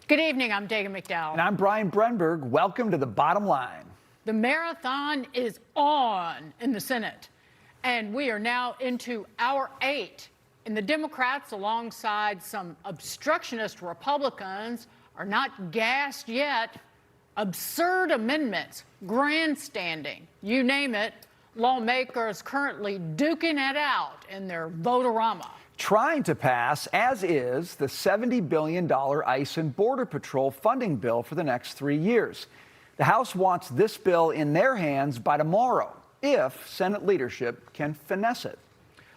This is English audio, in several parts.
Good evening, I'm Dagan McDowell. And I'm Brian Brenberg. Welcome to The Bottom Line. The marathon is on in the Senate, and we are now into hour 8. And the Democrats, alongside some obstructionist Republicans, are not gassed yet. Absurd amendments, grandstanding, you name it, lawmakers currently duking it out in their vote-a-rama. Trying to pass, as is, the $70 billion ICE and Border Patrol funding bill for the next 3 years. The House wants this bill in their hands by tomorrow, if Senate leadership can finesse it.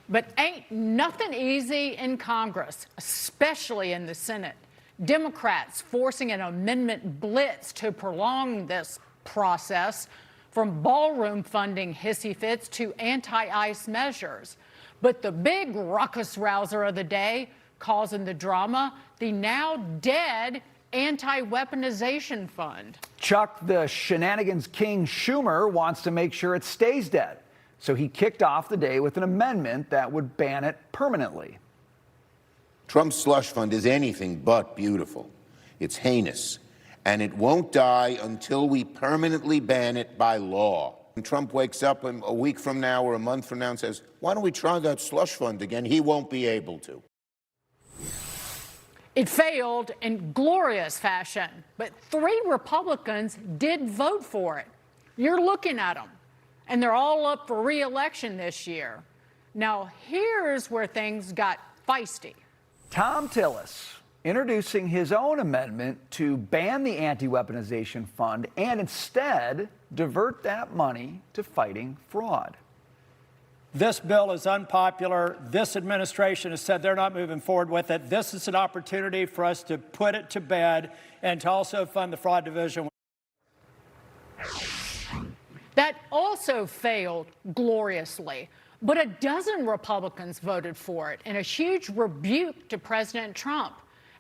But ain't nothing easy in Congress, especially in the Senate. Democrats forcing an amendment blitz to prolong this process, from ballroom funding hissy fits to anti-ICE measures. But the big ruckus rouser of the day, causing the drama, the now dead Anti-weaponization fund. Chuck the Shenanigans King Schumer wants to make sure it stays dead. So he kicked off the day with an amendment that would ban it permanently. Trump's slush fund is anything but beautiful. It's heinous. And it won't die until we permanently ban it by law. When Trump wakes up a week from now or a month from now and says, why don't we try that slush fund again? He won't be able to. It failed in glorious fashion, but 3 Republicans did vote for it. You're looking at them, and they're all up for re-election this year. Now, here's where things got feisty. Tom Tillis introducing his own amendment to ban the anti-weaponization fund and instead divert that money to fighting fraud. This bill is unpopular. This administration has said they're not moving forward with it. This is an opportunity for us to put it to bed and to also fund the fraud division. That also failed gloriously. But a dozen Republicans voted for it in a huge rebuke to President Trump.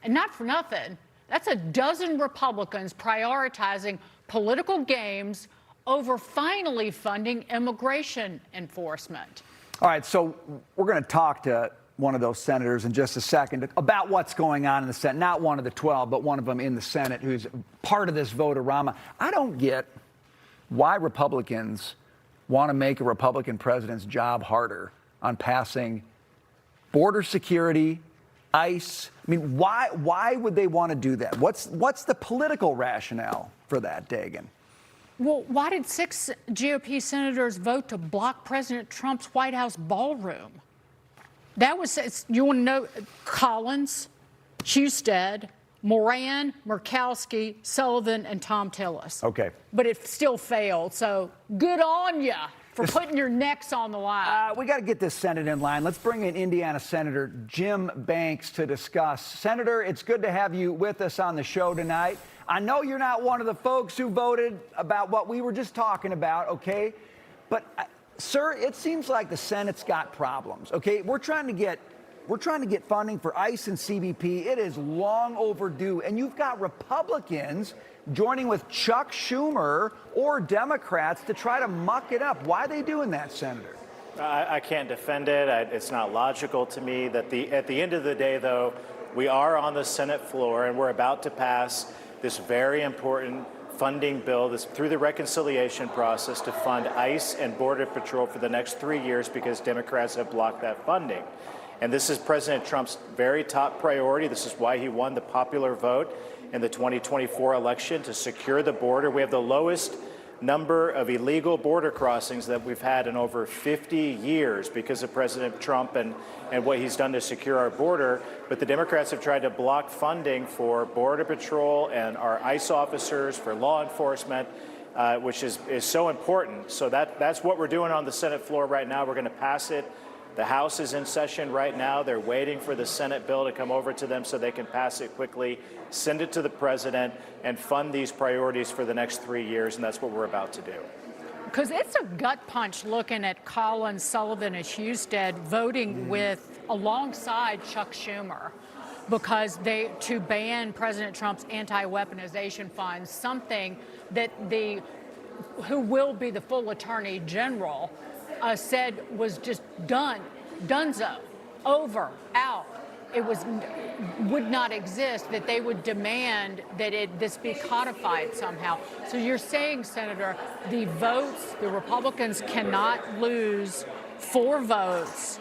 And not for nothing, that's a dozen Republicans prioritizing political games over finally funding immigration enforcement. All right, so we're going to talk to one of those senators in just a second about what's going on in the Senate. Not one of the 12, but one of them in the Senate who's part of this vote-a-rama. I don't get why Republicans want to make a Republican president's job harder on passing border security, ICE. I mean, why would they want to do that? What's the political rationale for that, Dagan? Well, why did 6 GOP senators vote to block President Trump's White House ballroom? That was, you want to know, Collins, Husted, Moran, Murkowski, Sullivan, and Tom Tillis. Okay. But it still failed, so good on ya for putting your necks on the line. We got to get this Senate in line. Let's bring in Indiana Senator Jim Banks to discuss. Senator, it's good to have you with us on the show tonight. I know you're not one of the folks who voted about what we were just talking about, okay? But, sir, it seems like the Senate's got problems, okay? We're trying to get funding for ICE and CBP. It is long overdue. And you've got Republicans joining with Chuck Schumer or Democrats to try to muck it up. Why are they doing that, Senator? I can't defend it. It's not logical to me that at the end of the day, though, we are on the Senate floor and we're about to pass this very important funding bill that's through the reconciliation process to fund ICE and Border Patrol for the next 3 years because Democrats have blocked that funding. And this is President Trump's very top priority. This is why he won the popular vote in the 2024 election, to secure the border. We have the lowest number of illegal border crossings that we've had in over 50 years because of President Trump and what he's done to secure our border. But the Democrats have tried to block funding for Border Patrol and our ICE officers, for law enforcement, which is so important. So that's what we're doing on the Senate floor right now. We're going to pass it. The House is in session right now. They're waiting for the Senate bill to come over to them so they can pass it quickly, send it to the president, and fund these priorities for the next 3 years, and that's what we're about to do. Because it's a gut punch looking at Collins, Sullivan, and Husted voting with alongside Chuck Schumer, because to ban President Trump's anti-weaponization fund, something that who will be the full attorney general said was just done, donezo, over, out. would not exist, that they would demand that this be codified somehow. So you're saying, Senator, the Republicans cannot lose 4 votes.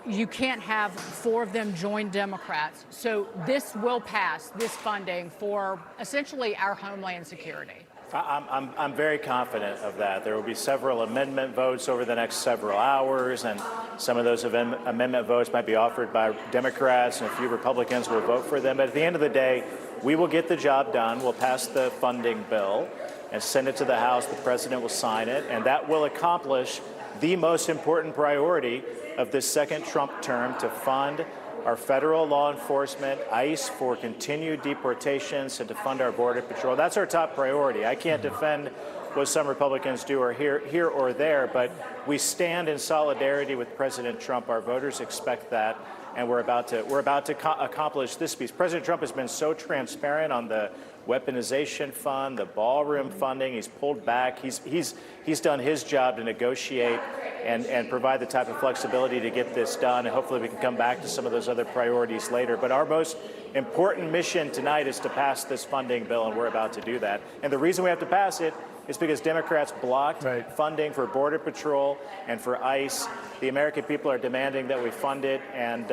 You can't have 4 of them join Democrats. So this will pass, this funding for essentially our homeland security. I'm very confident of that. There will be several amendment votes over the next several hours, and some of those amendment votes might be offered by Democrats, and a few Republicans will vote for them. But at the end of the day, we will get the job done. We'll pass the funding bill and send it to the House. The president will sign it, and that will accomplish the most important priority of this second Trump term, to fund our federal law enforcement, ICE, for continued deportations, and to fund our Border Patrol. That's our top priority. I can't defend what some Republicans do or here or there, but we stand in solidarity with President Trump. Our voters expect that, and we're about to accomplish this piece. President Trump has been so transparent on the weaponization fund, the ballroom funding. He's pulled back. He's done his job to negotiate and provide the type of flexibility to get this done. And hopefully we can come back to some of those other priorities later. But our most important mission tonight is to pass this funding bill, and we're about to do that. And the reason we have to pass it is because Democrats blocked funding for Border Patrol and for ICE. The American people are demanding that we fund it and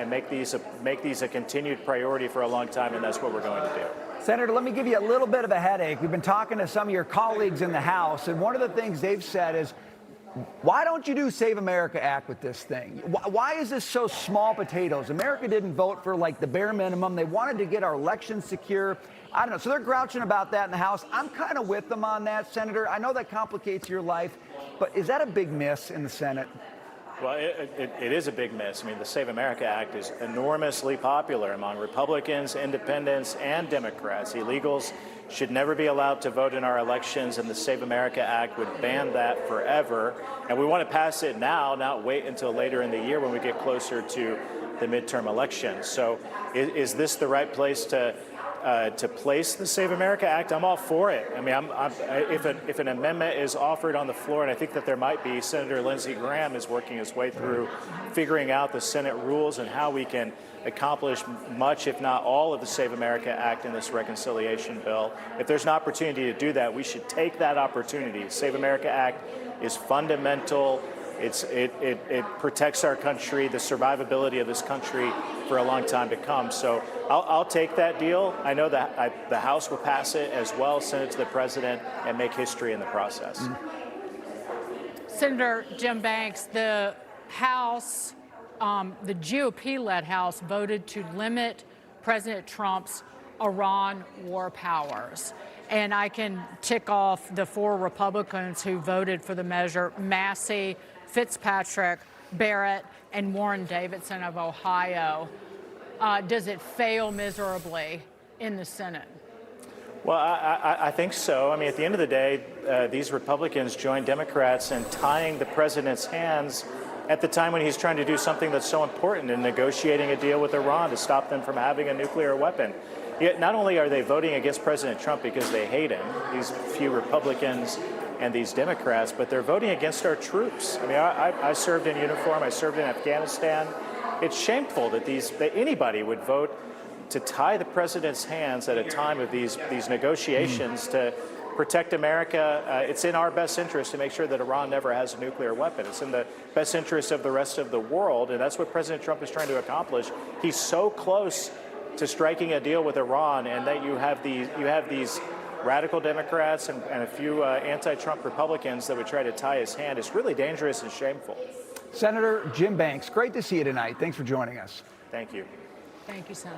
make these a continued priority for a long time, and that's what we're going to do. Senator, let me give you a little bit of a headache. We've been talking to some of your colleagues in the House, and one of the things they've said is, why don't you do Save America Act with this thing? Why is this so small potatoes? America didn't vote for like the bare minimum. They wanted to get our elections secure. I don't know. So they're grouching about that in the House. I'm kind of with them on that, Senator. I know that complicates your life, but is that a big miss in the Senate? Well, it is a big miss. I mean, the Save America Act is enormously popular among Republicans, independents, and Democrats. Illegals should never be allowed to vote in our elections, and the Save America Act would ban that forever. And we want to pass it now, not wait until later in the year when we get closer to the midterm elections. So is this the right place to place the Save America Act? I'm all for it. I mean, if an amendment is offered on the floor, and I think that there might be, Senator Lindsey Graham is working his way through figuring out the Senate rules and how we can accomplish much, if not all, of the Save America Act in this reconciliation bill. If there's an opportunity to do that, we should take that opportunity. The Save America Act is fundamental. It protects our country, the survivability of this country for a long time to come. So I'll take that deal. I know that the House will pass it as well, send it to the president, and make history in the process. Senator Jim Banks, the House, the GOP-led House, voted to limit President Trump's Iran war powers. And I can tick off the 4 Republicans who voted for the measure: Massey, Fitzpatrick, Barrett, and Warren Davidson of Ohio. Does it fail miserably in the Senate? Well, I think so. I mean, at the end of the day, these Republicans joined Democrats in tying the president's hands at the time when he's trying to do something that's so important in negotiating a deal with Iran to stop them from having a nuclear weapon. Yet not only are they voting against President Trump because they hate him, these few Republicans and these Democrats, but they're voting against our troops. I mean, I served in uniform. I served in Afghanistan. It's shameful that anybody would vote to tie the president's hands at a time of these negotiations to protect America. It's in our best interest to make sure that Iran never has a nuclear weapon. It's in the best interest of the rest of the world, and that's what President Trump is trying to accomplish. He's so close to striking a deal with Iran, and that you have these radical Democrats and a few anti-Trump Republicans that would try to tie his hand. It's really dangerous and shameful. Senator Jim Banks, great to see you tonight. Thanks for joining us. Thank you. Thank you, Senator.